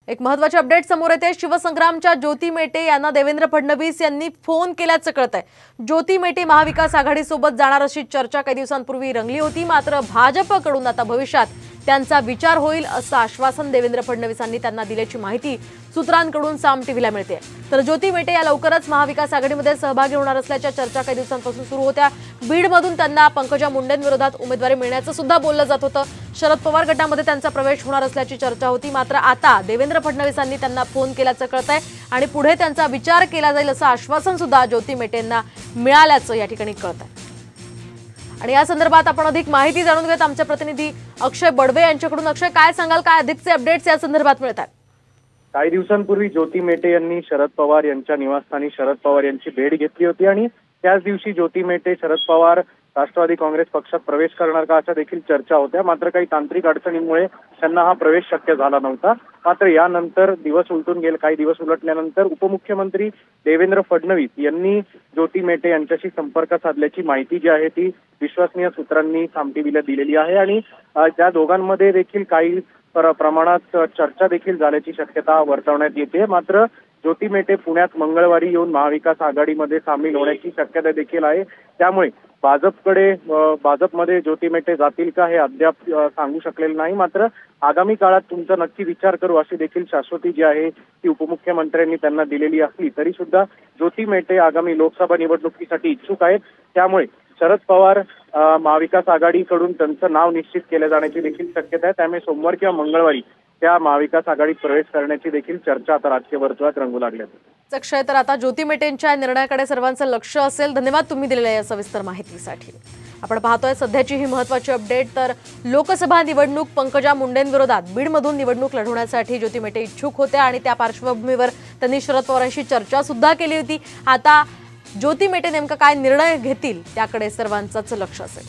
एक महत्त्वाची अपडेट समोर येते। शिवसंग्रामच्या ज्योती मेटे यांना देवेंद्र फडणवीस यांनी फोन केल्याचं कळतंय। ज्योती मेटे महाविकास आघाडीसोबत जाणार अशी चर्चा काही दिवसांपूर्वी रंगली होती, मात्र भाजपकडून आता भविष्यात त्यांचा विचार होईल असं आश्वासन देवेंद्र फडणवीसांनी त्यांना दिल्याची माहिती सूत्रांकडून साम टीव्हीला मिळते। तर ज्योती मेटे या लवकरच महाविकास आघाडीमध्ये सहभागी होणार असल्याच्या चर्चा काही दिवसांपासून सुरू होत्या। बीडमधून त्यांना पंकजा मुंडेंविरोधात उमेदवारी मिळण्याचं सुद्धा बोललं जात होतं। शरद पवार गटामध्ये त्यांचा प्रवेश होणार असल्याची चर्चा होती, मात्र आता देवेंद्र फडणवीसांनी त्यांना फोन केल्याचं कळतंय आणि पुढे त्यांचा विचार केला जाईल असं आश्वासन सुद्धा ज्योती मेटेंना मिळाल्याचं या ठिकाणी कळतंय। आणि या संदर्भात आपण अधिक माहिती जाणून घेत आमचे प्रतिनिधी अक्षय बडवे यांच्याकडून। अक्षय, काय सांगाल, काय अधिकचे अपडेट्स या संदर्भात मिळत आहेत? काही दिवसांपूर्वी ज्योती मेटे यांनी शरद पवार यांच्या निवासस्थानी शरद पवार यांची भेट घेतली होती आणि त्याच दिवशी ज्योती मेटे शरद पवार राष्ट्रवादी काँग्रेस पक्षात प्रवेश करणार का अशा देखील चर्चा होत्या। मात्र काही तांत्रिक अडचणींमुळे त्यांना हा प्रवेश शक्य झाला नव्हता। मात्र यानंतर काही दिवस उलटल्यानंतर उपमुख्यमंत्री देवेंद्र फडणवीस यांनी ज्योती मेटे यांच्याशी संपर्क साधल्याची माहिती जी आहे ती विश्वसनीय सूत्रांनी साम टीव्हीला दिलेली आहे आणि त्या दोघांमध्ये देखील काही प्रमाणात चर्चा देखील झाल्याची शक्यता वर्तवण्यात येते। मात्र ज्योती मेटे पुण्यात मंगळवारी येऊन महाविकास आघाडीमध्ये सामील होण्याची शक्यता देखील आहे। त्यामुळे भाजपमध्ये ज्योती मेटे जातील का हे अद्याप सांगू शकलेलं नाही। मात्र आगामी काळात तुमचा नक्की विचार करू अशी देखील शाश्वती जी आहे ती उपमुख्यमंत्र्यांनी त्यांना दिलेली असली तरी सुद्धा ज्योती मेटे आगामी लोकसभा निवडणुकीसाठी इच्छुक आहेत। त्यामुळे शरद पवार महाविकास आघाडीकडून त्यांचं नाव निश्चित केले जाण्याची देखील शक्यता आहे। त्यामुळे सोमवार किंवा मंगळवारी त्या महाविकास आघाडीत प्रवेश करण्याची देखील चर्चा आता राजकीय वर्तुळात रंगू लागली आहे। अक्षय, तर आता ज्योती मेटेंच्या निर्णयाकडे सर्वांचं लक्ष असेल। धन्यवाद तुम्ही दिलेल्या या सविस्तर माहितीसाठी। आपण पाहतोय सध्याची ही महत्त्वाची अपडेट। तर लोकसभा निवडणूक पंकजा मुंडेंविरोधात बीडमधून निवडणूक लढवण्यासाठी ज्योती मेटे इच्छुक होत्या आणि त्या पार्श्वभूमीवर त्यांनी शरद पवारांशी चर्चा सुद्धा केली होती। आता ज्योती मेटे नेमका काय निर्णय घेतील त्याकडे सर्वांचंच लक्ष असेल।